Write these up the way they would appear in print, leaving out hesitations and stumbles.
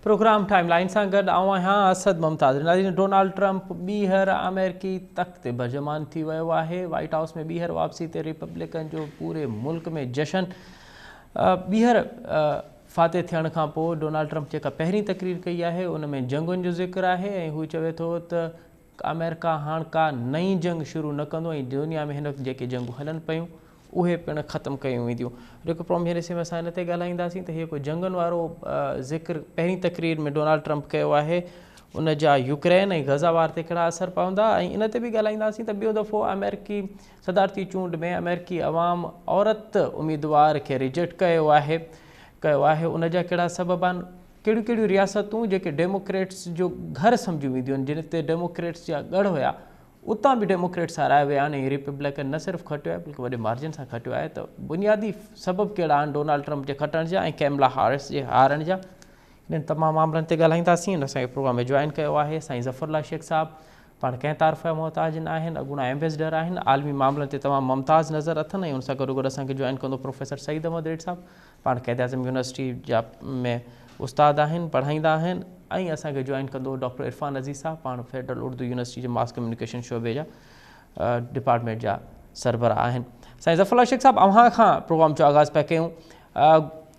Programme timeline सां गॾु आऊं आहियां असद मुमताज़। नाज़रीन, डोनाल्ड ट्रंप ॿीहर अमेरिकी तख़्त ते बर्जमान थी वियो आहे। वाइट हाउस में ॿीहर वापसी ते रिपब्लिकन जो पूरे मुल्क में जशन। ॿीहर फाते थियण खां पोइ डोनाल्ड ट्रंप जेका पहिरीं तकरीर कई आहे उन में जंगुनि जो ज़िक्र आहे ऐं हू चवे थो त अमेरिका हाणे का नई जंग शुरू न कंदो ऐं दुनिया में हिन वक़्तु जेके जंगूं हलनि पियूं उहे पिणु ख़तमु कयूं वेंदियूं। रिकॉम हींअर में असां हिन ते ॻाल्हाईंदासीं त हीअ कोई जंगनि वारो ज़िक्र पहिरीं तकरीर में डोनाल्ड ट्रंप कयो आहे, उन जा यूक्रेन ऐं गज़ा वार ते कहिड़ा असर पवंदा, ऐं इन ते बि ॻाल्हाईंदासीं त ॿियो दफ़ो अमेरिकी सदारती चूंड में अमेरिकी अवाम औरत उम्मीदवार खे रिजेक्ट कयो आहे, उन जा कहिड़ा सबब आहिनि, कहिड़ियूं कहिड़ियूं रियासतूं जेके डेमोक्रेट्स जो घर सम्झियूं वेंदियूं आहिनि, जिन ते डेमोक्रेट्स जा गढ़ हुया, उतां बि डेमोक्रेट्स हाराए विया आहिनि ऐं रिपब्लिकन न सिर्फ़ु खटियो आहे बल्कि वॾे मार्जिन सां खटियो आहे। त बुनियादी सबब कहिड़ा आहिनि डोनाल्ड ट्रंप जे खटण जा ऐं कैमला हैरिस जे हारण जा, इन्हनि तमामु मामलनि ते ॻाल्हाईंदासीं। हिन असांखे प्रोग्राम में जॉइन कयो आहे साईं ज़फ़रुल्लाह शेख साहब, पाण कंहिं तारफ़ जा मुहताज न आहिनि, अॻूणा एम्बेसडर आहिनि, आलमी मामलनि ते तमामु मुमताज़ नज़र अथनि, ऐं हुन सां गॾोगॾु असांखे जॉइन कंदो प्रोफेसर सईद अहमद रेड साहब, पाण क़ैद आज़म यूनिवर्सिटी जा में उस्ताद आहिनि, पढ़ाईंदा आहिनि, ऐं असांखे जॉइन कंदो डॉक्टर इरफान अज़ीज़ साहब, पाण फेडरल उर्दू यूनिवर्सिटी जे मास कम्युनिकेशन शोबे जा डिपार्टमेंट जा सरबराह आहिनि। साईं ज़फ़रुल्लाह शेख साहब, अव्हां खां प्रोग्राम जो आगाज़ पिया कयूं।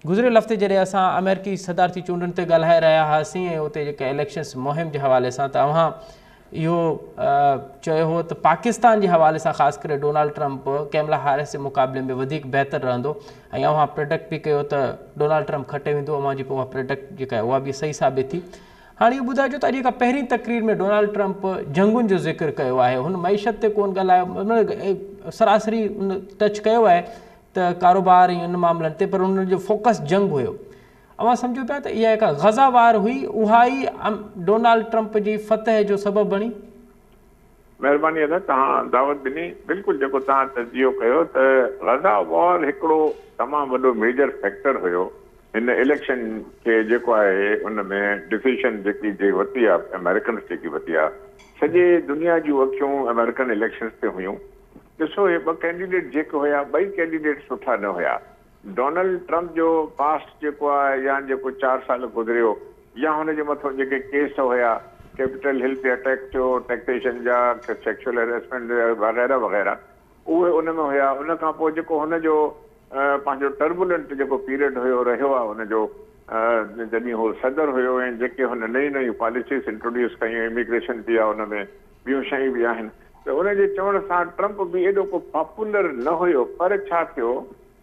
गुज़िरियल हफ़्ते जॾहिं असां अमेरिकी सदारती चूंडनि ते ॻाल्हाए रहिया हुआसीं ऐं उते जेके इलेक्शन्स मुहिम जे हवाले सां, त अव्हां इहो चयो हो त पाकिस्तान जे हवाले सां ख़ासि करे डोनाल्ड ट्रंप कैमला हैरिस जे मुक़ाबले में वधीक बहितर रहंदो, ऐं अव्हां प्रोडक्ट बि कयो त डोनाल्ड ट्रंप खटे वेंदो, अव्हां जी पोइ उहा प्रोडक्ट जेका आहे उहा बि सही साबित थी। हाणे इहो ॿुधाइजो त अॼु खां पहिरीं तकरीर में डोनाल्ड ट्रंप जंगुनि जो ज़िक्र कयो आहे, हुन मईशत ते कोन ॻाल्हायो, सरासरी टच कयो आहे त कारोबार ऐं उन मामलनि ते, पर उन जो फोकस जंग हुयो। अव्हां सम्झो पिया त इहा हिकु ग़ज़ा वार हुई, उहा ई डोनाल्ड ट्रंप जी फतह जो सबबु बणी। महिरबानी अदा, तव्हां दावत ॾिनी। बिल्कुलु जेको तव्हां तजियो कयो त ग़ज़ा वॉर हिकिड़ो तमामु वॾो मेजर फैक्टर हुयो हिन इलेक्शन खे, जेको आहे उन में डिसीशन जेकी जे वरिती आहे अमेरिकन्स जेकी वरिती आहे, सॼे दुनिया जूं अखियूं अमेरिकन इलेक्शन्स ते हुयूं। ॾिसो, हे ॿ कैंडिडेट जेके हुया, ॿई कैंडिडेट सुठा न हुया। डोनाल्ड ट्रंप जो पास्ट जेको आहे, या जेको 4 साल गुज़रियो, या हुनजे मथां जेके केस हुया, कैपिटल हिल ते अटैक थियो, टैक्सेशन जा, सेक्सुअल हेरेसमेंट वग़ैरह वग़ैरह, उहे उन में हुया। उन खां पोइ जेको हुनजो पंहिंजो टर्बुलेंट जेको पीरियड हुयो रहियो आहे हुनजो, जॾहिं उहो सदर हुयो ऐं जेके हुन नयूं नयूं पॉलिसीज़ इंट्रोड्यूस कयूं, इमिग्रेशन बि आहे, हुन में ॿियूं शयूं बि आहिनि, त उनजे चवण सां ट्रंप बि एॾो को पॉपुलर न हुयो। पर छा थियो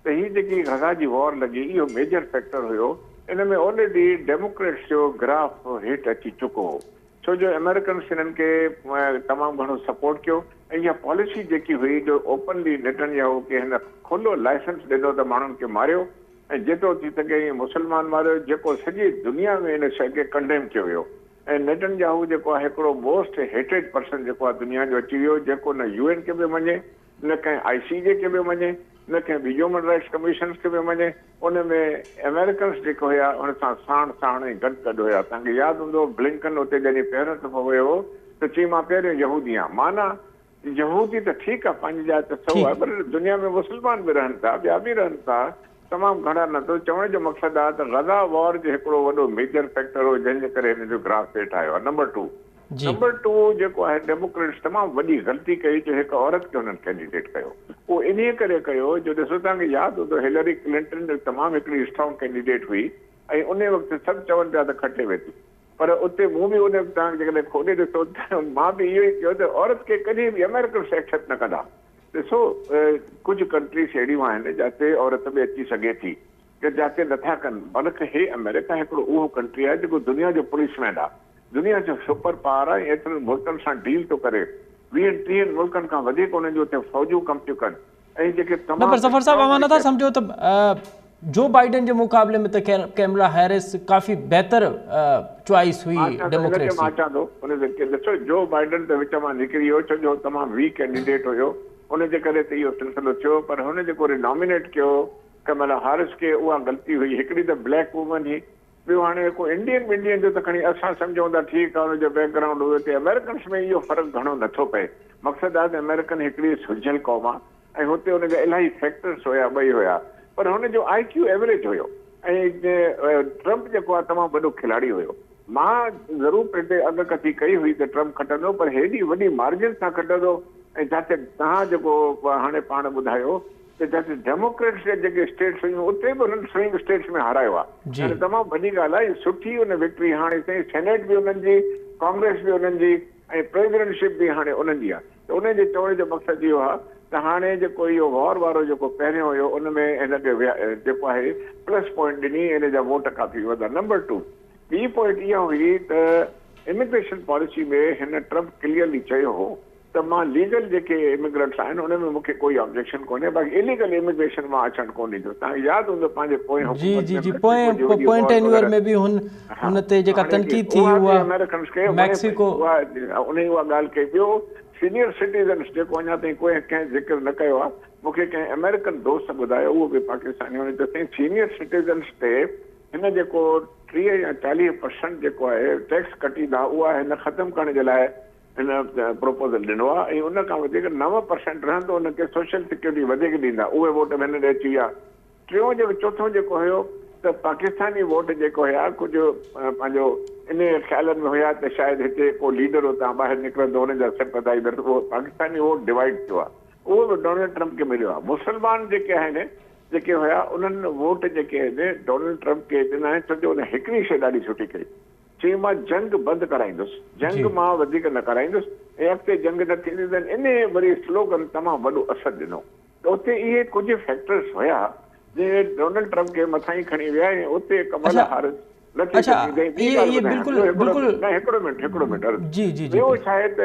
त हीअ जेकी ग़ज़ा जी वॉर लॻी, इहो मेजर फैक्टर हुयो। इन में ऑलरेडी डेमोक्रेट्स जो ग्राफ हेठि अची चुको हो, छो जो अमेरिकन्स हिननि खे तमामु घणो सपोर्ट कयो, ऐं इहा पॉलिसी जेकी हुई जो ओपनली नेतन्याहू खे हिन खुलो लाइसेंस ॾिनो त माण्हुनि खे मारियो, ऐं जेतिरो थी सघे मुस्लमान मारियो, जेको सॼी दुनिया में हिन शइ खे कंडेम कयो वियो। ऐं नेतन्याहू जेको आहे हिकिड़ो मोस्ट हेटेड पर्सन जेको आहे दुनिया जो अची वियो, जेको न UN खे बि मञे, न कंहिं ICJ खे बि मञे, न कंहिं बि ह्यूमन राइट्स कमीशन खे बि मञे। उन में अमेरिकन्स जेको हुया उन सां साण ऐं गॾु हुया। तव्हांखे यादि हूंदो, ब्लिंकन उते जॾहिं पहिरियों दफ़ो वियो हो त चई मां पहिरियों यहूदी आहियां। माना यहूदी त ठीकु आहे, पंहिंजी जाइ त सभु आहे, पर दुनिया में मुस्लमान बि रहनि था, ॿिया बि रहनि था, तमामु घणा न। त चवण जो मक़सदु आहे त ग़ज़ा वॉर जो हिकिड़ो वॾो मेजर फैक्टर हो, जंहिंजे करे हिन जो ग्राफ हेठि आयो आहे। नंबर 2 जेको आहे, डेमोक्रेट्स तमामु वॾी ग़लती कई जो हिकु औरत खे हुननि कैंडिडेट कयो। उहो इन्हीअ करे कयो जो ॾिसो, तव्हांखे यादि हूंदो हिलरी क्लिंटन तमामु हिकिड़ी स्ट्रॉन्ग कैंडिडेट हुई, ऐं उन वक़्तु सभु चवनि पिया त खटे वेंदी, पर उते मूं बि उन तव्हां जेकॾहिं खोले ॾिसो त मां बि इहो ई कयो त औरत खे कॾहिं बि अमेरिकन्स एक्सेप्ट न कंदा। ॾिसो, कुझु कंट्रीज़ अहिड़ियूं आहिनि जिते औरत बि अची सघे थी, कि जिते नथा कनि, बल्कि हे अमेरिका हिकिड़ो उहो कंट्री आहे जेको दुनिया जो पुलिसमैन आहे, दुनिया जो सुपर पावर आहे, एतिरनि मुल्कनि सां डील थो करे, 20-30 मुल्कनि खां वधीक उन्हनि जो हुते फ़ौजूं कमु थियूं कनि। ऐं जेके तमामु ज़फ़र साहब, अव्हां नथा सम्झो त जो बाइडन जे मुक़ाबले में त कैमला हैरिस काफ़ी बहितर चॉइस हुई डेमोक्रेट्स जी। मां अचां थो उन ते, ॾिसो जो बाइडन त विच मां निकिरी वियो, छो जो तमामु वीक कैंडिडेट हुयो, उनजे करे त इहो सिलसिलो थियो। पर हुन जेको नॉमिनेट कयो कैमला हैरिस खे, उहा ग़लती हुई। हिकिड़ी त ब्लैक वूमन हुई, ॿियो हाणे को इंडियन जो त खणी असां सम्झूं था ठीकु आहे, हुनजो बैकग्राउंड हुयो। हिते अमेरिकन्स में इहो फ़र्क़ु घणो नथो पए। मक़सदु आहे त अमेरिकन हिकिड़ी सुलझियल क़ौम आहे, ऐं हुते हुनजा इलाही फैक्टर्स हुया, ॿई हुया, पर हुनजो IQ एवरेज हुयो। ऐं ट्रम्प जेको आहे तमामु वॾो खिलाड़ी हुयो। मां ज़रूरु पंहिंजे अॻकथी कई हुई त ट्रम्प खटंदो, पर हेॾी वॾी मार्जिन सां खटंदो। ऐं जिते तव्हां जेको हाणे पाण ॿुधायो त जिते डेमोक्रेट्स जेके स्टेट्स हुयूं उते बि हुननि स्विंग स्टेट्स में हारायो आहे। हाणे तमामु वॾी ॻाल्हि आहे, सुठी हुन विक्ट्री। हाणे साईं सेनेट बि उन्हनि जी, कांग्रेस बि उन्हनि जी, ऐं प्रेसिडेंटशिप बि हाणे उन्हनि जी आहे। त उन जे चवण जो मक़सदु इहो आहे त हाणे जेको इहो वॉर वारो जेको पहिरियों हुयो उन में हिनखे जेको आहे प्लस पॉइंट ॾिनी, इन जा वोट काफ़ी वधा। नंबर 2 ॿी पॉइंट इहा हुई त इमिग्रेशन पॉलिसी में हिन ट्रम्प क्लियरली चयो हो त मां लीगल जेके इमिग्रेंट्स आहिनि उन में मूंखे कोई ऑब्जेक्शन कोन्हे, बाक़ी इलीगल इमिग्रेशन मां अचणु कोन ॾींदो। तव्हांखे यादि हूंदो पंहिंजे पोएं में बि हुन ते जेका तनक़ीद थी मैक्सिको उन उहा ॻाल्हि कई। ॿियो सीनियर सिटीज़न्स जेको अञा ताईं कोई कंहिं ज़िक्र न कयो आहे, मूंखे कंहिं अमेरिकन दोस्त ॿुधायो, उहो बि पाकिस्तानी हुन त साईं सीनियर सिटीज़न्स ते हिन जेको 30 या 40% जेको आहे टैक्स कटींदा उहा हिन ख़तमु करण जे लाइ हिन प्रोपोज़ल ॾिनो आहे। ऐं उन खां वधीक 9% रहंदो हुनखे सोशल सिक्योरिटी वधीक ॾींदा, उहे वोट हिन ॾे अची विया। टियों जेको चोथों जेको हुयो त पाकिस्तानी वोट जेको हुया कुझु पंहिंजो इन ख़्यालनि में हुया त शायदि हिते को लीडर हुतां ॿाहिरि निकिरंदो, हुनजा सिपदाईंदड़, उहो पाकिस्तानी वोट डिवाइड थियो आहे, उहो बि डोनाल्ड ट्रम्प खे मिलियो आहे। मुस्लमान जेके आहिनि जेके हुया उन्हनि वोट जेके आहिनि डोनाल्ड ट्रम्प खे ॾिना आहिनि, छो जो हुन हिकिड़ी शइ ॾाढी सुठी कई, चई मां जंग बंदि कराईंदुसि, जंग मां वधीक न कराईंदुसि, ऐं अॻिते जंग न थींदी त इन वरी स्लोगन तमामु वॾो असरु ॾिनो। त उते इहे कुझु फैक्टर्स हुया जे डोनाल्ड ट्रम्प खे मथां ई खणी विया ऐं उते कमला हारिस न थी सघी। हिकिड़ो मिंट ॿियो छा आहे त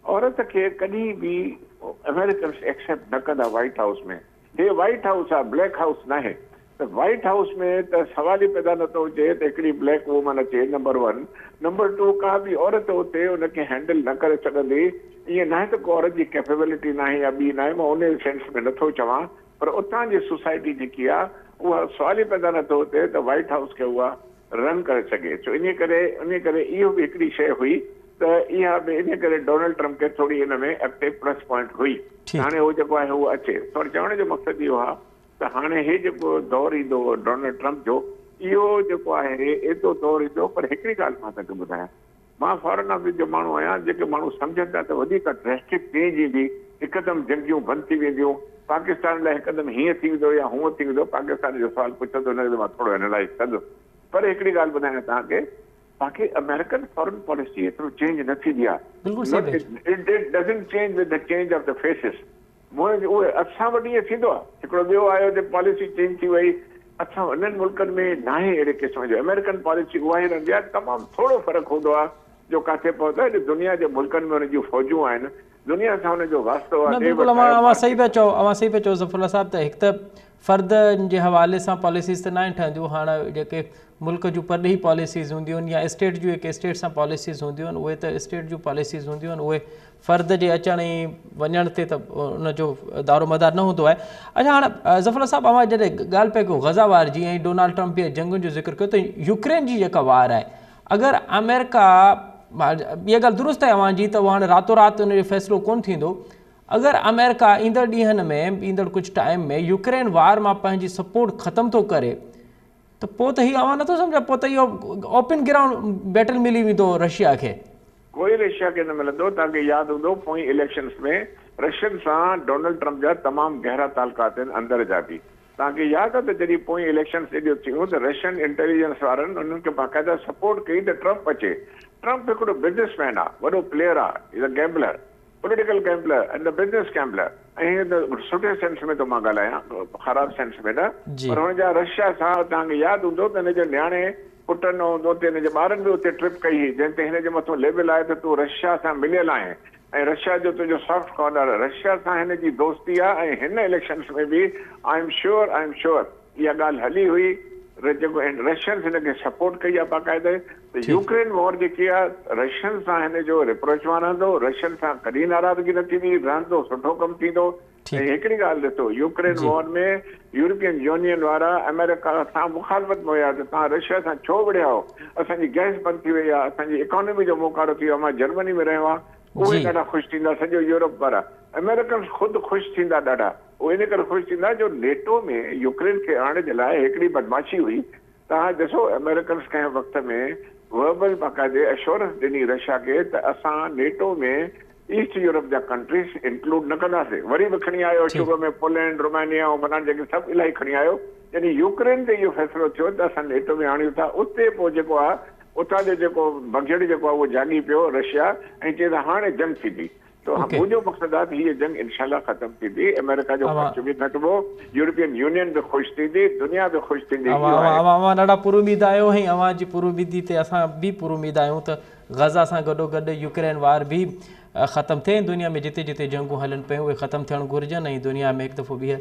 औरत खे कॾहिं बि अमेरिकन्स एक्सेप्ट न कंदा व्हाइट हाउस में। हे व्हाइट हाउस आहे, ब्लैक हाउस न आहे। त व्हाइट हाउस में त सवाल ई पैदा नथो हुजे त हिकिड़ी ब्लैक वूमन अचे, नंबर 1। नंबर 2 का बि औरत उते हुनखे हैंडल न करे सघंदी। ईअं न आहे त को औरत जी कैपेबिलिटी न आहे या ॿी न आहे, मां उन सेंस में नथो चवां, पर उतां जी सोसाइटी जेकी आहे उहा सवाल ई पैदा नथो थिए त व्हाइट हाउस खे उहा रन करे सघे। छो इन करे इहो बि हिकिड़ी शइ हुई त इहा बि इन करे डोनाल्ड ट्रम्प खे थोरी हिन में अॻिते प्लस पॉइंट हुई। हाणे उहो जेको आहे उहो अचे थोरो। चवण जो मक़सदु इहो आहे त हाणे हे जेको दौरु ईंदो डोनाल्ड ट्रम्प जो, इहो जेको आहे एतिरो दौरु ईंदो। पर हिकिड़ी ॻाल्हि मां तव्हांखे ॿुधायां, मां फॉरेन ऑफिस जो माण्हू आहियां, जेके माण्हू सम्झनि था त वधीक ड्रेस्टिक चेंज ईंदी, हिकदमि जंगियूं बंदि थी वेंदियूं, पाकिस्तान लाइ हिकदमि हीअं थी वेंदो या हूअं थी वेंदो, पाकिस्तान जो सुवालु पुछंदो हुनखे मां थोरो एनालाइज़ कंदुसि। पर हिकिड़ी ॻाल्हि ॿुधायां तव्हांखे, बाक़ी अमेरिकन फॉरेन पॉलिसी एतिरो चेंज न थींदी आहे। It doesn't change with the change of the faces. उहे असां वटि ईअं थींदो आहे। हिकिड़ो ॿियो आयो त पॉलिसी चेंज थी वई, असां उन्हनि मुल्कनि में न आहे अहिड़े क़िस्म जो। अमेरिकन पॉलिसी उहा ई रहंदी आहे, तमामु थोरो फ़र्क़ु हूंदो आहे जो किथे पहुतो आहे। दुनिया जे मुल्कनि में हुन जूं फ़ौजूं आहिनि, दुनिया सां हुनजो वास्तो आहे। बिल्कुलु सही पिया चओ ज़फ़रुल्लाह साहिब, त हिकु त फ़र्द जे हवाले सां पॉलिसीज़ त न आहिनि ठहंदियूं। हाणे जेके मुल्क जूं परॾेही पॉलिसीज़ हूंदियूं आहिनि या स्टेट जूं जेके स्टेट सां पॉलिसीज़ हूंदियूं आहिनि, उहे त स्टेट जूं पॉलिसीज़ हूंदियूं आहिनि, उहे फ़र्द जे अचण ऐं वञण ते त उनजो दारोमदार न हूंदो आहे। अच्छा, हाणे ज़फ़रुल्लाह साहिब, अवां जॾहिं ॻाल्हि पिया कयो ग़ज़ा वार जी ऐं डोनाल्ड ट्रम्प जे जंग जो ज़िक्र कयो, त यूक्रेन जी जेका वार आहे, अगरि अमेरिका, इहा ॻाल्हि दुरुस्त आहे अवां जी, त उहा हाणे रातो राति उनजो फ़ैसिलो कोन थींदो। अगरि अमेरिका ईंदड़ ॾींहंनि में, ईंदड़ कुझु टाइम में यूक्रेन वार मां पंहिंजी सपोर्ट ख़तमु थो करे, त पोइ त हीअ अवां नथो सम्झो, पोइ त इहो ओपन ग्राउंड बैटल मिली वेंदो रशिया खे। कोई रशिया खे न मिलंदो। तव्हांखे यादि हूंदो पोइ इलेक्शन्स में रशियन सां डोनाल्ड ट्रम्प जा तमामु गहरा तालुकात आहिनि, अंदर जा बि। तव्हांखे यादि आहे त जॾहिं पोइ इलेक्शन्स एॾियूं थियूं त रशियन इंटेलिजेंस वारनि उन्हनि खे बाक़ाइदा सपोर्ट कई त ट्रम्प अचे। ट्रम्प हिकिड़ो बिज़नेसमैन आहे, वॾो प्लेयर आहे, is a gambler, political gambler and the business gambler. ऐं सुठे सेंस में थो मां ॻाल्हायां, ख़राब सेंस में न। पर हुनजा रशिया सां तव्हांखे यादि हूंदो त हिनजो न्याणे पुटनि हूंदो ते हिनजे ॿारनि बि उते ट्रिप कई हुई, जंहिं ते हिनजे मथां लेबल आहे त तूं रशिया सां मिलियल आहे ऐं रशिया जो तुंहिंजो सॉफ्ट कॉर्नर आहे। रशिया सां हिनजी दोस्ती आहे। ऐं हिन इलेक्शन्स में बि आई एम श्योर इहा ॻाल्हि हली हुई, जेको रशियन्स हिनखे सपोर्ट कई आहे बाक़ाइदे। त यूक्रेन वॉर जेकी आहे रशियन सां हिनजो रिप्रोचमा रहंदो, रशियन सां कॾहिं नाराज़गी न थींदी, रहंदो, सुठो कमु थींदो। ऐं हिकिड़ी ॻाल्हि ॾिसो, यूक्रेन वॉर में यूरोपियन यूनियन वारा अमेरिका सां मुखालफ़त में हुया त तव्हां रशिया सां छो विढ़िया हो, असांजी गैस बंदि थी वई आहे, असांजी इकोनॉमी जो मोकारो थी वियो आहे। मां जर्मनी में रहियो आहे, उहे ॾाढा ख़ुशि थींदा, सॼो यूरोप वारा। अमेरिकन ख़ुदि ख़ुशि थींदा ॾाढा उहे इन करे ख़ुशि थींदा जो नेटो में यूक्रेन खे आणण जे लाइ हिकिड़ी बदमाशी हुई। तव्हां ॾिसो अमेरिकन्स कंहिं वक़्त में वर्बल बाक़ाइदे एश्योरेंस ॾिनी रशिया खे त असां नेटो में ईस्ट यूरोप जा कंट्रीज़ इंक्लूड न कंदासीं। वरी बि खणी आयो शुरू में पोलैंड, रोमानिया ऐं फलाण जेके सभु इलाही खणी आयो। यानी यूक्रेन ते इहो फ़ैसिलो थियो त असां नेटो में आणियूं था। उते पोइ जेको आहे उतां जो जेको बगेड़ जेको आहे उहो जाॻी पियो रशिया ऐं चए त हाणे जंग थींदी। तो मुंहिंजो मक़सदु आहे त हीअ जंग इनशाला ख़तमु थींदी, अमेरिका जो ख़र्च बि घटिबो, यूरोपियन यूनियन बि ख़ुशि थींदी, दुनिया बि ख़ुशि थींदी। अवां ॾाढा पुरुमीद आहियो ऐं अवां जी पुरुमीदी ते असां बि पुरुमीद आहियूं त गज़ा सां गॾोगॾु यूक्रेन वार बि ख़तमु थिए। दुनिया में जिते जिते जंगूं हलनि पियूं उहे ख़तमु थियणु घुरिजनि ऐं दुनिया में हिकु दफ़ो ॿीहर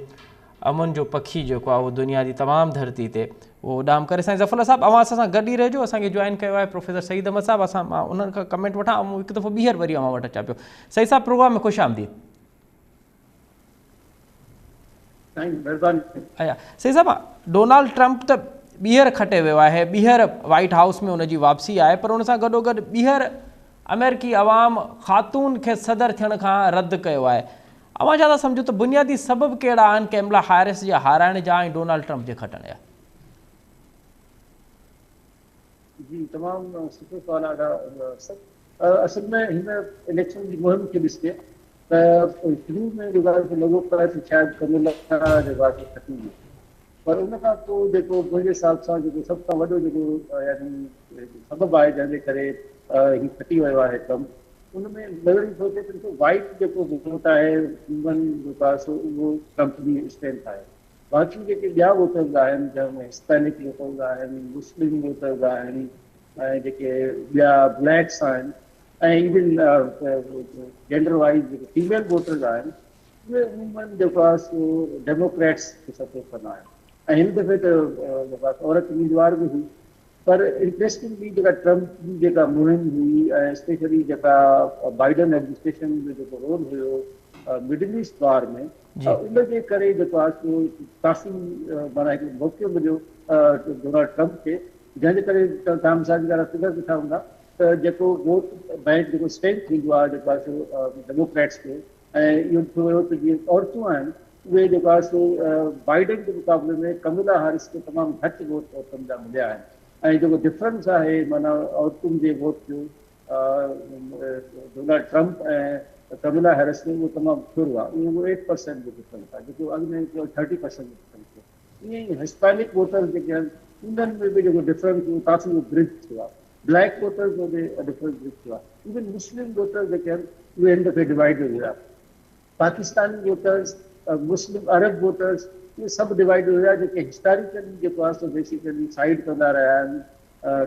अमन जो पखी जेको आहे उहो दुनिया जी तमामु धरती ते उहो उॾाम करे। साईं ज़फ़र साहिबु अवां असां सां गॾु ई रहिजो। असांखे जॉइन कयो आहे प्रोफेसर सईद अहमद साहिबु। असां मां उन्हनि खां कमेंट वठां ऐं हिकु दफ़ो ॿीहर वरी अवां वटि अचां पियो। सईद साहिबु प्रोग्राम में ख़ुशि आमदीद। अच्छा सही साहिबु, डोनाल्ड ट्रंप त ॿीहर खटे वियो आहे, ॿीहर वाइट हाउस में हुनजी वापसी आहे, पर हुन सां गॾोगॾु ॿीहर अमेरिकी अवाम ख़ातून खे सदर थियण खां रद्द कयो आहे। अवां छा था सम्झो त बुनियादी सबब कहिड़ा आहिनि कैमला हैरिस जे हाराइण जा ऐं डोनाल्ड ट्रंप जे खटण जा? जी तमामु सुठो सवाल आहे। असल में हिन इलेक्शन जी मुहिम खे ॾिसजे त शुरू में जेको आहे लॻो पियो त शायदि कमला जेको आहे खटी हुई, पर उन खां पोइ जेको मुंहिंजे हिसाब सां जेको सभ खां वॾो जेको यानी सबबु आहे जंहिंजे करे हीउ खटी वियो आहे ट्रंप, उनमें नज़र ईंदो थिए त वाइट जेको वोट आहे ह्यूमन जेको आहे सो उहो ट्रंप जी स्ट्रेंथ आहे। बाक़ी जेके ॿिया वोटर्स आहिनि जंहिंमें हिस्पैनिक वोटर्स आहिनि, मुस्लिम वोटर्स आहिनि ऐं जेके ॿिया ब्लैक्स आहिनि ऐं इवन जेंडर वाइज़ जेके फीमेल वोटर्स आहिनि उहे अमूमन जेको आहे सो डेमोक्रेट्स खे सपोर्ट कंदा आहिनि। ऐं हिन दफ़े त जेको आहे औरत उम्मीदवार बि हुई, पर इंट्रस्टिंगली जेका ट्रंप जी जेका मुहिम हुई ऐं स्पेशली जेका बाइडन एडमिनिस्ट्रेशन जो जेको रोल हुयो मिडल ईस्ट वार में, उनजे करे जेको आहे सो काफ़ी माना हिकु मौक़ो मिलियो डोनाल्ड ट्रंप खे, जंहिंजे करे तव्हां मिसाल जा फिगर ॾिठा हूंदा त जेको वोट बैंक जेको स्ट्रेंथ थींदो आहे जेको आहे सो डेमोक्रेट्स खे, ऐं इहो थियो हुयो त जीअं औरतूं आहिनि उहे जेको आहे सो बाइडन जे मुक़ाबले में कमला हैरिस खे तमामु घटि वोट औरतुनि जा मिलिया आहिनि। ऐं जेको डिफरेंस आहे माना औरतुनि जे वोट जो डोनाल्ड ट्रंप ऐं कमला हैरिस में उहो तमामु थोरो आहे, उहो 8% जो डिफरेंस आहे, जेको अॻु में 30% जो डिफरेंस आहे। ईअं ई हिस्पैनिक वोटर्स जेके आहिनि उन्हनि में बि जेको डिफरेंस उहो काफ़ी उहो ब्रिज थियो आहे। ब्लैक वोटर्स में बि डिफरेंस ब्रिज थियो आहे। इवन मुस्लिम वोटर्स जेके आहिनि उहे हिन दफ़े डिवाइडेड हुया। पाकिस्तानी वोटर्स, मुस्लिम अरब वोटर्स, इहे सभु डिवाइडेड हुया जेके हिस्टोरिकली जेको आहे सो बेसिकली साइड कंदा रहिया आहिनि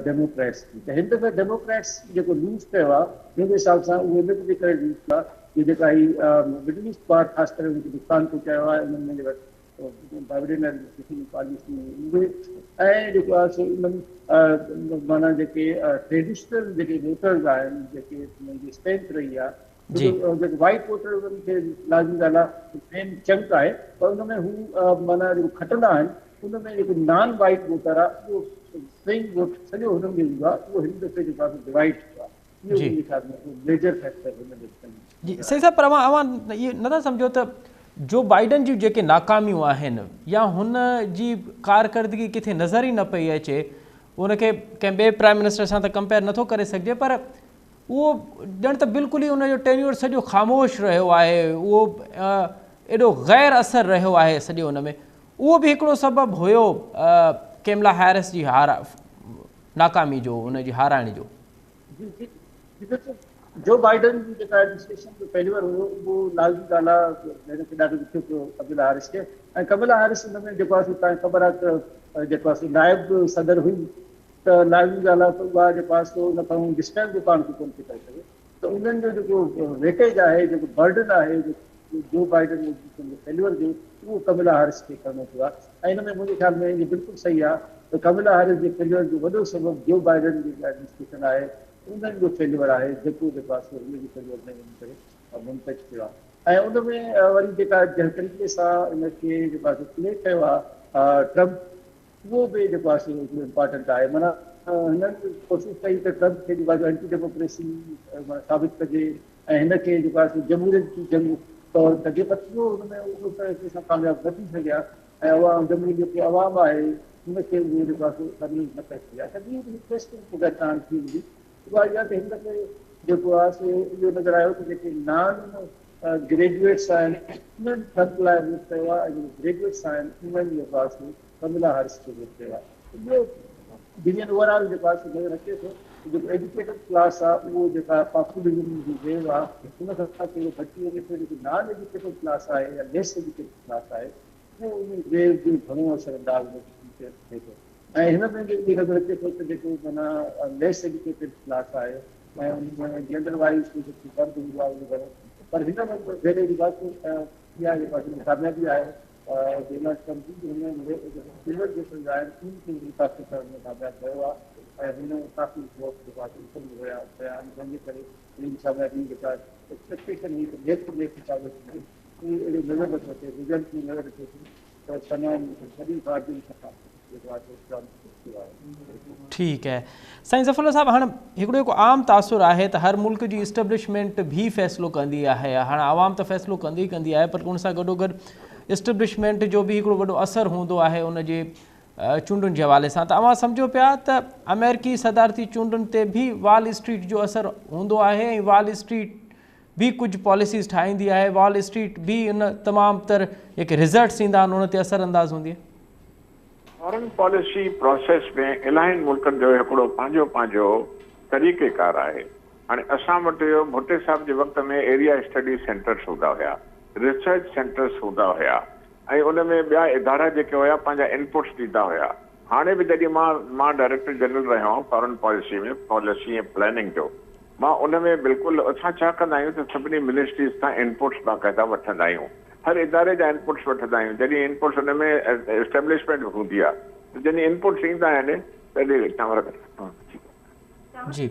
डेमोक्रेट्स जी। त हिन दफ़े डेमोक्रेट्स जेको लूज़ कयो आहे मुंहिंजे हिसाब सां उहो इन जे करे लूज़ कयो आहे कि जेका हीअ मिडल ईस्ट पार ख़ासि करे उनखे नुक़सानु पहुचायो आहे उन्हनि में जेका बाइडन एडमिनिस्ट्रेशन पॉलिसी उहे, ऐं जेको आहे सो उन्हनि माना जेके ट्रेडिशनल जेके वोटर्स आहिनि जेके उन्हनि जी स्ट्रेंथ रही आहे, जेके वाइट वोटर उन्हनि खे लाज़मी ॻाल्हि आहे मेन चंक आहे, पर उनमें हू माना जेको खटंदा आहिनि उनमें जेको नॉन वाइट वोटर आहे उहो स्विंग वोट सॼो हुननि में ईंदो आहे, उहो हिन दफ़े जेको आहे डिवाइड थियो आहे। इहो मुंहिंजे ख़्याल में मेजर फैक्टर हुन जी। सही साहिबु, पर अवां इहो नथा सम्झो त जो बाइडन जी जेके नाकामियूं आहिनि या हुन जी कारकर्दगी किथे नज़र ई न पई अचे, उनखे कंहिं ॿिए प्राइम मिनिस्टर सां त कंपेयर नथो करे सघिजे, पर उहो ॼण त बिल्कुलु ई उनजो टेन्योर सॼो ख़ामोश रहियो आहे, उहो एॾो गैर असर रहियो आहे सॼो हुन में। उहो बि हिकिड़ो सबबु हुयो कैमला हैरिस जी नाकामी जो, उनजी हाराइण जो। जो बाइडन जी जेका एडमिनिस्ट्रेशन जो फेल्यूअर हुयो उहो लाज़मी ॻाल्हि आहे, हिनखे ॾाढो ॾुखियो पियो कमला हैरिस खे। ऐं कमला हैरिस हुन में जेको आहे सो तव्हांखे ख़बर आहे त जेको आहे सो नाइब सदर हुई, त लाज़मी ॻाल्हि आहे त उहा जेको आहे सो उन खां डिस्टेंस बि पाण खे कोन थी करे सघे। त उन्हनि जो जेको वेटेज आहे, जेको बर्डन आहे जो बाइडन जो फेल्यूअर जो, उहो कमला हैरिस खे करिणो पियो आहे। ऐं हिन में मुंहिंजे ख़्याल में इहो बिल्कुलु सही आहे त कमला हैरिस जे फेल्यूअर जो वॾो सबबु जो बाइडन जी एडमिनिस्ट्रेशन आहे उन्हनि जो फेल्यूअर आहे, जेको जेको आहे सो उनजी फेल्यूअर में वञी करे मुंतज थियो आहे। ऐं उन में वरी जेका जंहिं तरीक़े सां इनखे जेको आहे प्ले कयो आहे ट्रंप, उहो बि जेको आहे सो इम्पॉर्टेंट आहे। माना हिननि कोशिशि कई त ट्रंप खे जेको आहे एंटी डेमोक्रेसी साबित कजे ऐं हिनखे जेको आहे सो जमहूरियत जी जंग तो तॾहिं पतो हुनमें उहो तरीक़े सां कामयाबु न थी सघिया ऐं अवाम जम्मू जेकी अवाम आहे हुनखे उहो जेको आहे तकलीफ़ न पए सघिया तॾहिं इंट्रस्टिंग पहचान थी हूंदी उहा इहा त हिन दफ़े जेको आहे सो इहो नज़र आयो त जेके नॉन ग्रेजुएट्स आहिनि उन्हनि फंड लाइ वोट कयो आहे ऐं ग्रेजुएट्स आहिनि उन्हनि जेको आहे सो कमला हैरिस खे वोट कयो आहे ॿियो डिवीजन ओवरऑल जेको आहे सो नज़र अचे थो जेको एजुकेटेड क्लास आहे उहो जेका पॉपुलिज्म जी वेव आहे उन खां थोरो घटी वञे थो जेकी नॉन एजुकेटेड क्लास आहे या लेस एजुकेटेड क्लास आहे उहो उन वेव जो घणो असरअंदाज़ थिए थो ऐं हिन में बि नज़र अचे थो त जेको माना लेस एजुकेटेड क्लास आहे ऐं उन जेंडर वाइज़ जेको फर्क हूंदो आहे उहो घणो पर हिन में जहिड़े जेको इहा जेका कामयाबी आहे डोनाल्ड ट्रम्प जी हुन जेके आहिनि उनखे मुतासिर करण में कामयाबु कयो आहे ऐं हिन काफ़ी जेको आहे हुया बयान जंहिंजे करे हिन कामयाबी जेका एक्सपेक्टेशन हुई त नेक्स्ट उहो अहिड़ो नज़र नथो अचे रिज़ल्ट में नज़र अचे थी त तमामु वॾी पार्टियुनि सां जेको आहे ट्रम्प आहे। ठीक है साईं ज़फ़रुल्लाह साहब हाणे हिकिड़ो जेको आम तासुर आहे त हर मुल्क जी इस्टेब्लिशमेंट भी फ़ैसिलो कंदी आहे हाणे आवाम त फ़ैसिलो कंदी आहे पर उन सां गॾोगॾु इस्टेब्लिशमेंट जो भी हिकिड़ो वॾो असरु हूंदो आहे उन जे चूंडुनि जे हवाले सां त अवां सम्झो पिया त अमेरिकी सदारती चूंडुनि ते भी वॉल स्ट्रीट जो असरु हूंदो आहे ऐं वॉल स्ट्रीट भी कुछ पॉलिसीज़ ठाहींदी आहे वॉल स्ट्रीट भी उन तमामु तर जेके रिज़ल्ट्स ईंदा आहिनि उन ते असरअंदाज़ हूंदी आहे। फॉरेन पॉलिसी प्रोसेस में इलाही मुल्कनि जो हिकिड़ो पंहिंजो तरीक़ेकार आहे। हाणे असां वटि भुट्टे साहब जे वक़्त में एरिया स्टडी सेंटर्स हूंदा हुया रिसर्च सेंटर्स हूंदा हुया ऐं उन में ॿिया इदारा जेके हुया पंहिंजा इनपुट्स ॾींदा हुया। हाणे बि जॾहिं मां डायरेक्टर जनरल रहियो आहियां फॉरेन पॉलिसी में पॉलिसी ऐं प्लानिंग जो मां उन में बिल्कुलु असां छा कंदा आहियूं त सभिनी मिनिस्ट्रीज़ खां इनपुट्स बाक़ाइदा वठंदा आहियूं हर इदारे जा इनपुट्स वठंदा आहियूं जॾहिं इनपुट्स हुन में एस्टेब्लिशमेंट हूंदी आहे त जॾहिं इनपुट्स ईंदा आहिनि तॾहिं चांवर जी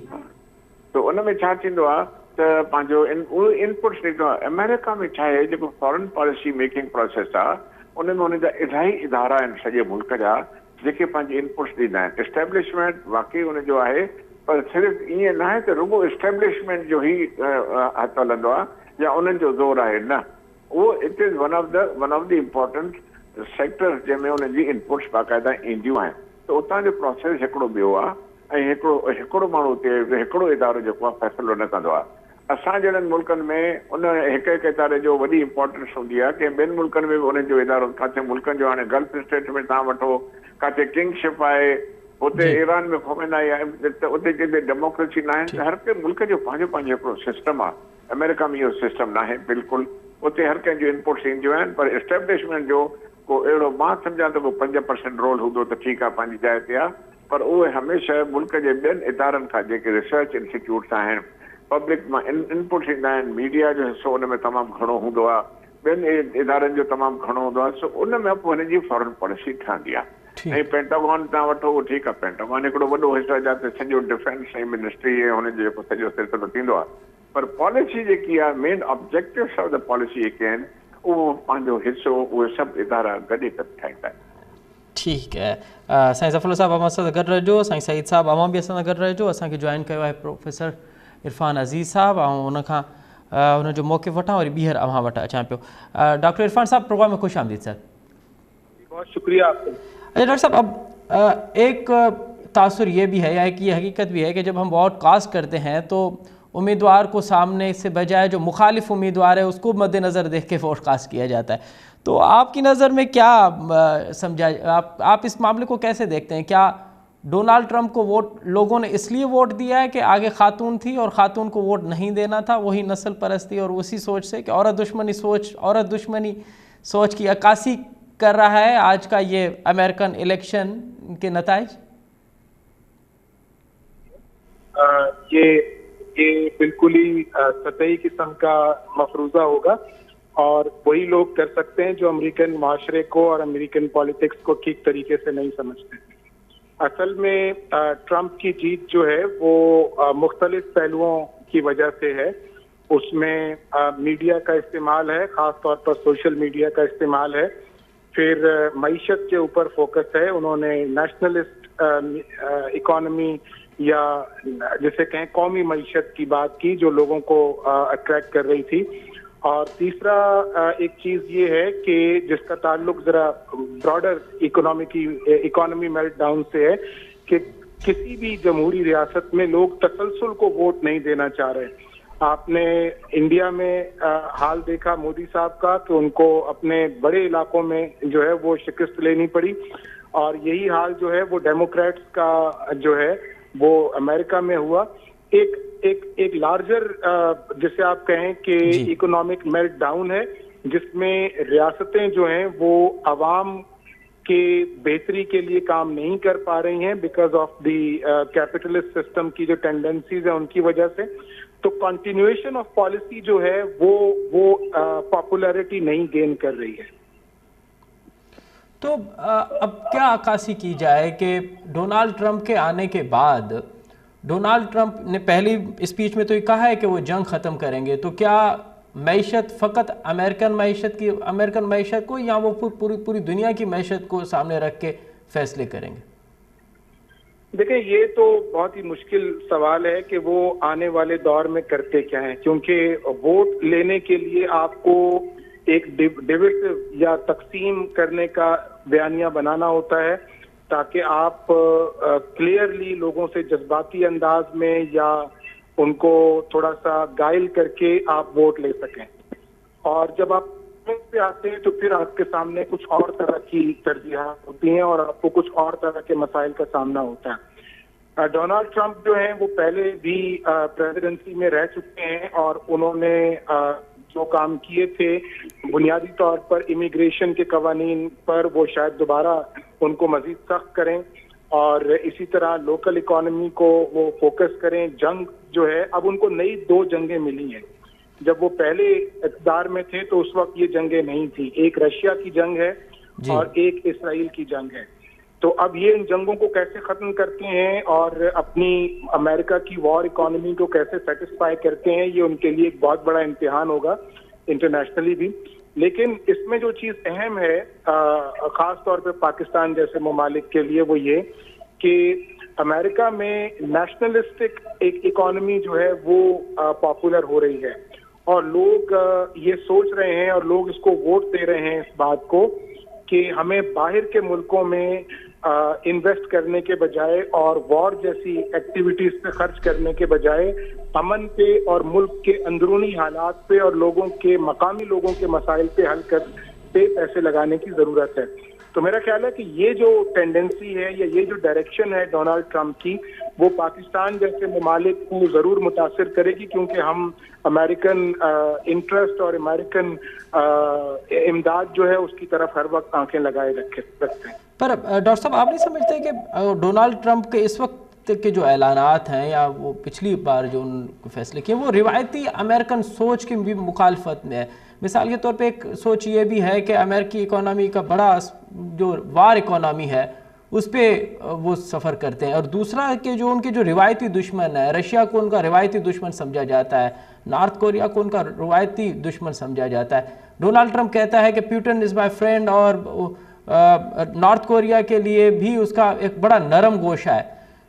त उन में छा थींदो आहे त पंहिंजो उहो इनपुट्स ॾींदो आहे। अमेरिका में छा आहे जेको फॉरेन पॉलिसी मेकिंग प्रोसेस आहे उन में उन जा इलाही इदारा आहिनि सॼे मुल्क जा जेके पंहिंजे इनपुट्स ॾींदा आहिनि एस्टेब्लिशमेंट वाक़ई उनजो आहे पर सिर्फ़ु ईअं न आहे त रुॻो एस्टेब्लिशमेंट जो ई हथु हलंदो आहे या उन्हनि जो ज़ोर आहे न उहो it is one of the important sectors जंहिंमें उन्हनि जी इनपुट्स बाक़ाइदा ईंदियूं आहिनि त उतां जो प्रोसेस हिकिड़ो ॿियो आहे ऐं हिकिड़ो माण्हू उते हिकिड़ो इदारो जेको आहे फ़ैसिलो न कंदो आहे। असां जहिड़नि मुल्कनि में उन हिकु इदारे जो वॾी इम्पोर्टेंस हूंदी आहे कि ॿियनि मुल्कनि में बि उन्हनि जो इदारो किथे मुल्कनि जो हाणे गल्फ स्टेट में तव्हां वठो किथे किंगशिप आहे उते ईरान में खोमेनाई आहे त उते जिते डेमोक्रेसी न आहे हर कंहिं मुल्क जो पंहिंजो हिकिड़ो सिस्टम आहे। अमेरिका में इहो सिस्टम न आहे बिल्कुलु उते हर कंहिंजो इनपुट्स ईंदियूं आहिनि पर एस्टेब्लिशमेंट जो को अहिड़ो मां सम्झां त को 5% रोल हूंदो त ठीकु आहे पंहिंजी जाइ ते आहे पर उहे हमेशह मुल्क जे ॿियनि इदारनि खां जेके रिसर्च इंस्टीट्यूट्स आहिनि पब्लिक मां इनपुट्स ईंदा आहिनि मीडिया जो हिसो उन में तमामु घणो हूंदो आहे ॿियनि इदारनि जो तमामु घणो हूंदो आहे सो उन में पोइ हिन जी फॉरेन पॉलिसी ठहंदी आहे। ऐं पेंटागॉन तव्हां वठो उहो ठीकु आहे पेंटागॉन हिकिड़ो वॾो हिसो आहे जिते सॼो डिफेंस ऐं मिनिस्ट्री ऐं हुनजो जेको सॼो सिलसिलो थींदो आहे पर पॉलिसी जेकी आहे main objectives of the policy जेके आहिनि उहो पंहिंजो हिसो उहे सभु इदारा गॾे करे ठाहींदा आहिनि। ठीकु है साईं ज़फ़रुल्लाह साहब असां सां गॾु रहिजो साईं सईद साहब अवां बि असां सां गॾु रहिजो असांखे जॉइन कयो आहे प्रोफेसर इरफान अज़ीज़ साहब ऐं हुनखां हुनजो मौक़िफ़ वठां वरी ॿीहर अवां वटि अचां पियो। डॉक्टर इरफान साहब प्रोग्राम में खुश आमदीद सर। बहुत शुक्रिया आपका। अच्छा डॉक्टर साहब अब एक तासुर ये भी है कि ये हकीकत भी है कि जब हम वोट कास्ट करते हैं तो उम्मीदवार को सामने से बजाय जो मुखालिफ उम्मीदवार है उसको मद्देनज़र देख के वोट कास्ट किया जाता है तो आपकी नज़र में क्या समझा आप इस मामले को कैसे देखते हैं? क्या डोनाल्ड ट्रंप को वोट लोगों ने इसलिए वोट दिया है कि आगे खातून थी और खातून को वोट नहीं देना था वही नस्ल परस्ती और उसी सोच से कि औरत दुश्मनी सोच की अक्कासी कर रहा है आज का ये अमेरिकन इलेक्शन के नताइज? ये बिल्कुल ही सतही किस्म का मफरूज़ा होगा और वही लोग कर सकते हैं जो अमेरिकन माशरे को और अमेरिकन पॉलिटिक्स को ठीक तरीके से नहीं समझते। असल में ट्रंप की जीत जो है वो मुख्तलिफ पहलुओं की वजह से है। उसमें मीडिया का इस्तेमाल है, ख़ास तौर पर सोशल मीडिया का इस्तेमाल है, फिर मईशत के ऊपर फोकस है। उन्होंने नेशनलिस्ट इकोनॉमी या जिसे कहें कौमी मईशत की बात की जो लोगों को अट्रैक्ट कर रही थी اور تیسرا ایک چیز یہ ہے کہ جس کا تعلق ذرا براڈر اکانومی میلٹ ڈاؤن سے ہے کہ کسی بھی جمہوری ریاست میں لوگ تسلسل کو ووٹ نہیں دینا چاہ رہے. آپ نے انڈیا میں حال دیکھا مودی صاحب کا کہ ان کو اپنے بڑے علاقوں میں جو ہے وہ شکست لینی پڑی, اور یہی حال جو ہے وہ ڈیموکریٹس کا جو ہے وہ امریکہ میں ہوا. ایک لارجر جسے آپ کہیں کہ اکنامک میلٹ ڈاؤن ہے, جس میں ریاستیں جو ہیں وہ عوام کے بہتری کے لیے کام نہیں کر پا رہی ہیں because of the capitalist system کی جو ٹینڈنسیز ہیں ان کی وجہ سے. تو کنٹینیویشن آف پالیسی جو ہے وہ پاپولیرٹی نہیں گین کر رہی ہے. تو اب کیا عکاسی کی جائے کہ ڈونالڈ ٹرمپ کے آنے کے بعد, ڈونالڈ ٹرمپ نے پہلی اسپیچ میں تو یہ کہا ہے کہ وہ جنگ ختم کریں گے, تو کیا معیشت فقط امریکن معیشت کو یا وہ پوری دنیا کی معیشت کو سامنے رکھ کے فیصلے کریں گے؟ دیکھیں یہ تو بہت ہی مشکل سوال ہے کہ وہ آنے والے دور میں کرتے کیا ہیں, کیونکہ ووٹ لینے کے لیے آپ کو ایک ڈیویژن یا تقسیم کرنے کا بیانیہ بنانا ہوتا ہے تاکہ آپ کلیئرلی لوگوں سے جذباتی انداز میں یا ان کو تھوڑا سا گائل کر کے آپ ووٹ لے سکیں. اور جب آپ پہ آتے ہیں تو پھر آپ کے سامنے کچھ اور طرح کی ترجیحات ہوتی ہیں اور آپ کو کچھ اور طرح کے مسائل کا سامنا ہوتا ہے. ڈونالڈ ٹرمپ جو ہیں وہ پہلے بھی پریزیڈنسی میں رہ چکے ہیں اور انہوں نے جو کام کیے تھے بنیادی طور پر امیگریشن کے قوانین پر وہ شاید دوبارہ ان کو مزید سخت کریں, اور اسی طرح لوکل اکانومی کو وہ فوکس کریں. جنگ جو ہے اب ان کو نئی 2 جنگیں ملی ہیں. جب وہ پہلے اقتدار میں تھے تو اس وقت یہ جنگیں نہیں تھیں, ایک رشیا کی جنگ ہے اور ایک اسرائیل کی جنگ ہے. تو اب یہ ان جنگوں کو کیسے ختم کرتے ہیں اور اپنی امریکہ کی وار اکانومی کو کیسے سیٹسفائی کرتے ہیں, یہ ان کے لیے ایک بہت بڑا امتحان ہوگا انٹرنیشنلی بھی. لیکن اس میں جو چیز اہم ہے خاص طور پہ پاکستان جیسے ممالک کے لیے وہ یہ کہ امریکہ میں نیشنلسٹک ایک اکانومی جو ہے وہ پاپولر ہو رہی ہے, اور لوگ یہ سوچ رہے ہیں اور لوگ اس کو ووٹ دے رہے ہیں اس بات کو کہ ہمیں باہر کے ملکوں میں انویسٹ کرنے کے بجائے اور وار جیسی ایکٹیویٹیز پہ خرچ کرنے کے بجائے امن پہ اور ملک کے اندرونی حالات پہ اور لوگوں کے مقامی لوگوں کے مسائل پہ حل پہ پیسے لگانے کی ضرورت ہے. تو میرا خیال ہے کہ یہ جو ٹینڈنسی ہے یا یہ جو ڈائریکشن ہے ڈونالڈ ٹرمپ کی وہ پاکستان جیسے ممالک کو ضرور متاثر کرے گی, کیونکہ ہم امریکن انٹرسٹ اور امریکن امداد جو ہے اس کی طرف ہر وقت آنکھیں لگائے رکھتے ہیں. پر ڈاکٹر صاحب آپ نہیں سمجھتے کہ ڈونالڈ ٹرمپ کے اس وقت کے جو اعلانات ہیں یا وہ پچھلی بار جو ان کو فیصلے کیے وہ روایتی امریکن سوچ کی بھی مخالفت میں ہے؟ مثال کے طور پہ ایک سوچ یہ بھی ہے کہ امریکی اکانومی کا بڑا جو وار اکانومی ہے اس پہ وہ سفر کرتے ہیں, اور دوسرا کہ جو ان کے جو روایتی دشمن ہے, رشیا کو ان کا روایتی دشمن سمجھا جاتا ہے, نارتھ کوریا کو ان کا روایتی دشمن سمجھا جاتا ہے. ڈونالڈ ٹرمپ کہتا ہے کہ پیوٹن از مائی فرینڈ, اور نارتھ کوریا کے لیے بھی اس کا ایک بڑا نرم گوشہ ہے.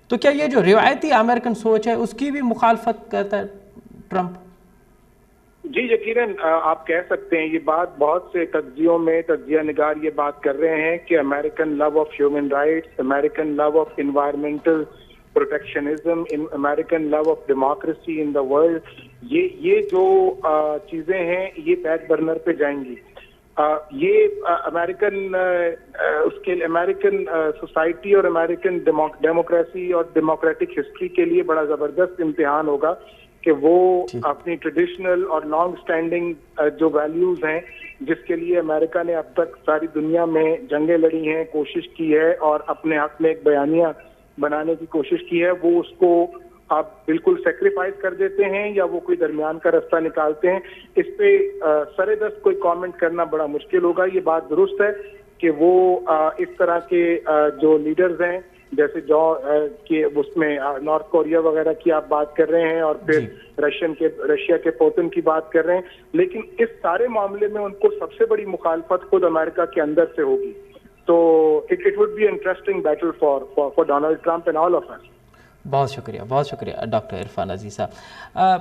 تو کیا یہ جو روایتی امریکن سوچ ہے اس کی بھی مخالفت کرتا ہے ٹرمپ؟ جی یقیناً آپ کہہ سکتے ہیں. یہ بات بہت سے تجزیوں میں تجزیہ نگار یہ بات کر رہے ہیں کہ American love of human rights, American love of environmental protectionism, American love of democracy in the world, یہ جو چیزیں ہیں یہ بیک برنر پہ جائیں گی. یہ امریکن اس کے امریکن سوسائٹی اور امریکن ڈیموکریسی اور ڈیموکریٹک ہسٹری کے لیے بڑا زبردست امتحان ہوگا کہ وہ اپنی ٹریڈیشنل اور لانگ سٹینڈنگ جو ویلیوز ہیں جس کے لیے امریکہ نے اب تک ساری دنیا میں جنگیں لڑی ہیں, کوشش کی ہے اور اپنے حق میں ایک بیانیہ بنانے کی کوشش کی ہے, وہ اس کو آپ بالکل سیکریفائز کر دیتے ہیں یا وہ کوئی درمیان کا رستہ نکالتے ہیں. اس پہ سرے دست کوئی کامنٹ کرنا بڑا مشکل ہوگا. یہ بات درست ہے کہ وہ اس طرح کے جو لیڈرز ہیں جیسے جو کہ اس میں نارتھ کوریا وغیرہ کی آپ بات کر رہے ہیں اور پھر رشیا کے پوتن کی بات کر رہے ہیں, لیکن اس سارے معاملے میں ان کو سب سے بڑی مخالفت خود امریکہ کے اندر سے ہوگی. تو it would be interesting battle for Donald Trump and all of us. बहुत शुक्रिया डॉक्टर इरफान अज़ीज़ साहब।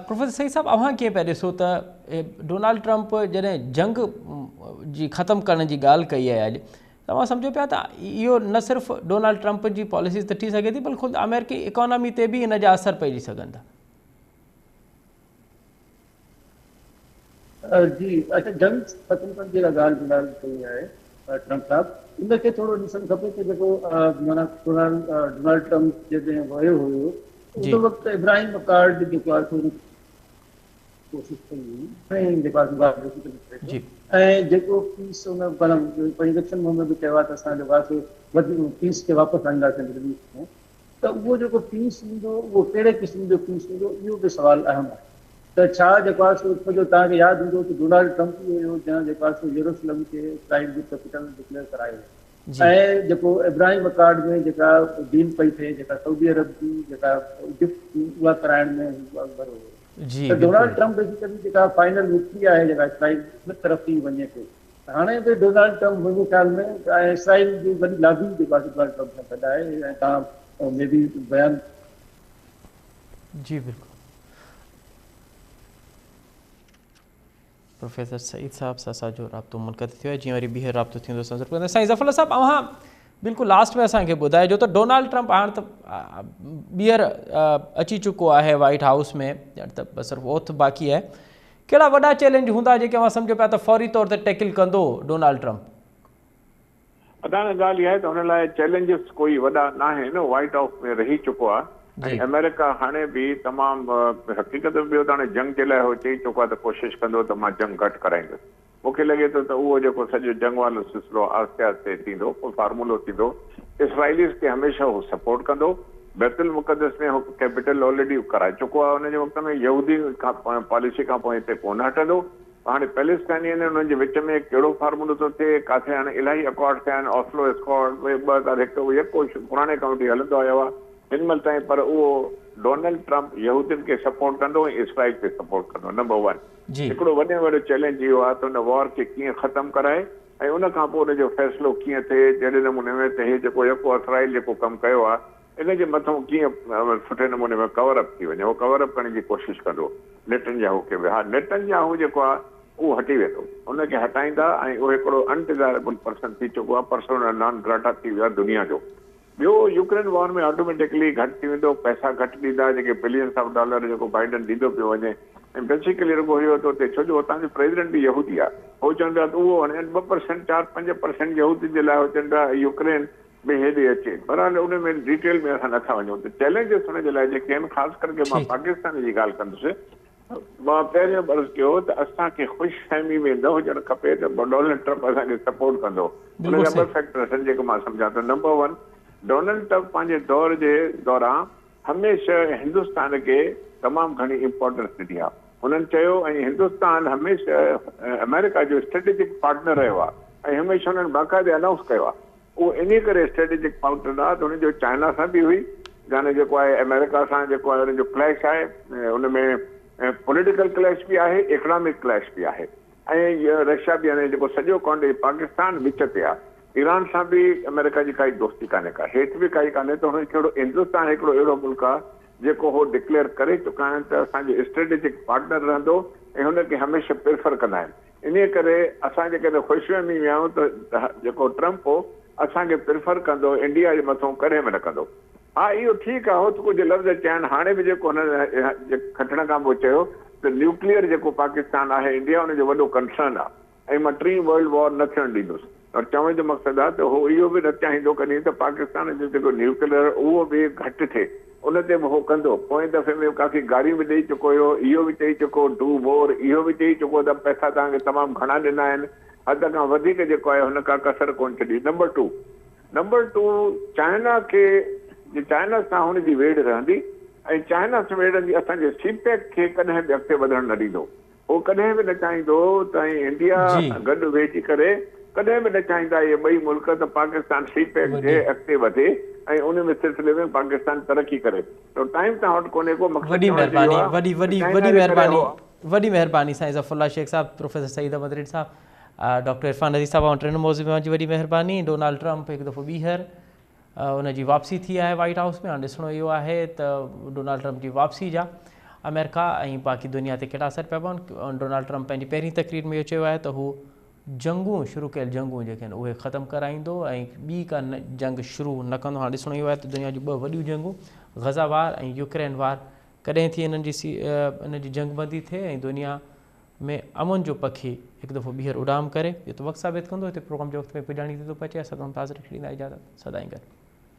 प्रोफेसर सईद साहब, अवां कीअं पिया ॾिसो त डोनाल्ड ट्रंप जॾहिं जंग जी ख़तमु करण जी ॻाल्हि कई आहे अॼु, तव्हां सम्झो पिया त इहो न सिर्फ़ु डोनाल्ड ट्रंप जी पॉलिसीज़ त थी सघे थी, बल्कि ख़ुदि अमेरिकी इकोनॉमी ते बि इन जा असर पइजी सघनि था। जी, अच्छा, जंग ख़तमु करण जी ॻाल्हि डोनाल्ड कई आहे ट्रंप साहब, इनखे थोरो ॾिसणु खपे कि जेको माना डोनाल्ड ट्रंप जॾहिं वियो हुयो उन वक़्तु इब्राहिम अकार्ड जेको आहे थोरी कोशिशि कई हुई जेको आहे, ऐं जेको पीस हुन इलेक्शन में बि चयो आहे त असां जेको आहे पीस खे वापसि आणींदासीं मिडल ईस्ट में, त उहो जेको पीस ईंदो उहो कहिड़े क़िस्म जो पीस ईंदो, इहो बि सुवालु अहम आहे। त छा जेको आहे जो तव्हांखे यादि हूंदो त डोनाल्ड ट्रंप हुयो जंहिं जेको आहे यरूशलेम खे इज़राइल जो कैपिटल डिक्लेयर करायो, ऐं जेको इब्राहिम अकार्ड में जेका डील पई थिए, जेका सऊदी अरब जी जेका इजिप्ट उहा कराइण में त डोनाल्ड ट्रंप बेसिकली जेका फाइनल विक्ट्री आहे जेका इसराइल तरफ़ थी वञे थी, हाणे बि डोनाल्ड ट्रंप मुंहिंजे ख़्याल में इसराइल जी वॾी लाबी जेका डोनाल्ड ट्रंप सां गॾु आहे, ऐं तव्हां में बि बयानु। जी बिल्कुलु, प्रोफेसर सईद साहब सां असांजो राब्तो मुनक़िद थियो आहे। जीअं वरी ॿीहर राब्तो थींदो असां साईं ज़फ़र साहब, अव्हां बिल्कुलु लास्ट में असांखे ॿुधाइजो त डोनाल्ड ट्रंप हाणे त ॿीहर अची चुको आहे वाइट हाउस में, त सिर्फ़ु ओथ बाक़ी आहे, कहिड़ा वॾा चैलेंज हूंदा जेके अव्हां सम्झो पिया त फौरी तौर ते टैकल कंदो डोनाल्ड ट्रंप? असांजी ॻाल्हि इहा आहे त हुन लाइ चैलेंजिस कोई वॾा न आहिनि, वाइट हाउस में रही चुको आहे, ऐं अमेरिका हाणे बि तमामु हक़ीक़त में ॿियो त हाणे जंग जे लाइ उहो चई चुको आहे त कोशिशि कंदो त मां जंग घटि कराईंदुसि। मूंखे लॻे थो त उहो जेको सॼो जंग वारो सिलसिलो आहिस्ते आहिस्ते थींदो, पोइ फार्मूलो थींदो। इसराइलीज़ खे हमेशह उहो सपोर्ट कंदो। बैतुल मुक़दस में उहो कैपिटल ऑलरेडी कराए चुको आहे, हुनजे वक़्त में यहूदी खां पॉलिसी खां पोइ हिते कोन हटंदो। हाणे पैलेस्टाइनियन हुननि जे विच में कहिड़ो फार्मूलो थो थिए, काथे हाणे इलाही अकॉर्ड थिया आहिनि, ऑस्लो अकॉर्ड 2001 यको पुराणे खां वठी हलंदो आयो आहे हिन महिल ताईं, पर उहो डोनाल्ड ट्रंप यहूदियुनि खे सपोर्ट कंदो ऐं इसराइल खे सपोर्ट कंदो। नंबर 1 हिकिड़ो वॾे में वॾो चैलेंज इहो आहे त हुन वॉर खे कीअं ख़तमु कराए, ऐं उन खां पोइ हुनजो फ़ैसिलो कीअं थिए, जहिड़े नमूने में त हे जेको यको इसराइल जेको कमु कयो आहे इन जे मथां कीअं सुठे नमूने में कवर अप थी वञे, उहो कवर अप करण जी कोशिशि कंदो नेतन्याहू खे बि। हा, नेतन्याहू जेको आहे उहो हटी वेंदो, उनखे हटाईंदा, ऐं उहो हिकिड़ो अनडिज़ायरेबल पर्सन थी चुको आहे, पर्सोना नॉन ग्राटा थी वियो आहे दुनिया जो। ॿियो, यूक्रेन वॉर में ऑटोमेटिकली घटि थी वेंदो, पैसा घटि ॾींदा, जेके बिलियंस ऑफ डॉलर जेको बाइडन ॾींदो पियो वञे, ऐं बेसिकली रुगो इहो थो थिए छो जो हुतां जो प्रेसिडेंट बि यहूदी आहे, उहो चवंदो आहे त उहो हाणे 2%, 4-5% यहूदी जे लाइ उहो चवंदो आहे यूक्रेन में हेॾे अचे। बहरहाल उन में डिटेल में असां नथा वञूं। त चैलेंजिस हुनजे लाइ जेके आहिनि, ख़ासि करके मां पाकिस्तान जी ॻाल्हि कंदुसि। मां पहिरियों अर्ज़ु कयो त असांखे ख़ुशि फ़हमी में न हुजणु खपे त डोनाल्ड ट्रंप असांखे सपोर्ट कंदो। हुनजा 2 फैक्टर आहिनि जेके मां सम्झां थो। नंबर 1, डोनाल्ड ट्रंप पंहिंजे दौर जे दौरान हमेशह हिंदुस्तान खे तमामु घणी इम्पोर्टेंस ॾिनी आहे। हुननि चयो, ऐं हिंदुस्तान हमेशह अमेरिका जो स्ट्रेटेजिक पार्टनर रहियो आहे, ऐं हमेशह हुननि बाक़ाइदे अनाउंस कयो आहे। उहो इन करे स्ट्रेटेजिक पार्टनर आहे त हुनजो चाइना सां बि हुई, यानी जेको आहे अमेरिका सां जेको आहे हुनजो क्लैश आहे, हुनमें पॉलिटिकल क्लैश बि आहे, इकोनॉमिक क्लैश बि आहे, ऐं रशिया बि यानी जेको सॼो पाकिस्तान विच ते आहे। ईरान सां बि अमेरिका जी काई दोस्ती कान्हे का, हेठि बि काई कान्हे। त हुन कहिड़ो हिंदुस्तान हिकिड़ो अहिड़ो मुल्क आहे जेको हो डिक्लेयर करे चुका आहिनि त असांजो स्ट्रेटेजिक पार्टनर रहंदो, ऐं हुनखे हमेशह प्रेफर कंदा आहिनि। इन करे असां जेके ख़ुशफ़हमी में आहियूं त जेको ट्रंप हो असांखे प्रेफर कंदो, इंडिया जे मथां कॾहिं बि न कंदो। हा, इहो ठीकु आहे, हो त कुझु लफ़्ज़ चया आहिनि। हाणे बि जेको हुन खटण खां पोइ चयो त न्यूक्लियर जेको पाकिस्तान आहे, इंडिया हुनजो वॾो कंसर्न आहे, ऐं मां 3 वर्ल्ड वॉर न थियणु ॾींदुसि। और चवण जो मक़सदु आहे त उहो इहो बि न चाहींदो कॾहिं त पाकिस्तान जो जेको न्यूक्लियर उहो बि घटि थिए, उन ते बि उहो कंदो। पोएं दफ़े में काफ़ी गारियूं बि ॾेई चुको हुयो, इहो बि चई चुको डू मोर, इहो बि चई चुको त पैसा तव्हांखे तमामु घणा ॾिना आहिनि, हद खां वधीक जेको आहे हुन का कसर कोन छॾी। नंबर 2, चाइना खे, चाइना सां हुनजी वेड़ रहंदी, ऐं चाइना सां वेड़ंदी असांजे सीपेक खे कॾहिं बि अॻिते वधणु न ॾींदो। उहो कॾहिं बि न चाहींदो त इंडिया गॾु वेही करे, कॾहिं बि न चाहींदा इहे ॿई मुल्क त पाकिस्तान सीपेक जे अॻिते वधे ऐं उन में सिलसिले में पाकिस्तान तरक़ी करे। तो टाइम सां हट कोन्हे को मक़सदु। वॾी महिरबानी साईं ज़फ़रुल्लाह शेख साहब, प्रोफेसर सईद अहमद रिड साहब, डॉक्टर इरफान अज़ीज़ साहब, ऐं टिनि मौज़ूअ में वॾी महिरबानी। डोनाल्ड ट्रंप हिकु दफ़ो ॿीहर उन जी वापसी थी आहे वाइट हाउस में। हाणे ॾिसणो इहो आहे त डोनाल्ड ट्रम्प जी वापसी जा अमेरिका ऐं बाक़ी दुनिया ते कहिड़ा असर पिया पवनि। डोनाल्ड ट्रम्प पंहिंजी पहिरीं तकरीर में इहो चयो आहे त हू जंगूं शुरू कयल जंगूं जेके आहिनि उहे ख़तमु कराईंदो ऐं ॿी का जंग शुरू न कंदो। हाणे ॾिसणो इहो आहे त दुनिया जूं 2 वॾियूं जंगूं गज़ा वार ऐं यूक्रेन वार कॾहिं थी इन जी जंग बंदी थिए ऐं दुनिया में अमन जो पखी हिकु दफ़ो ॿीहर उॾाम करे। इहो त वक़्तु साबित कंदो। हिते प्रोग्राम जे वक़्त में पुॼाणी थी थो पचे। असां तमामु ताज़ा ॾींदा इजाज़त। सदाईं गॾु।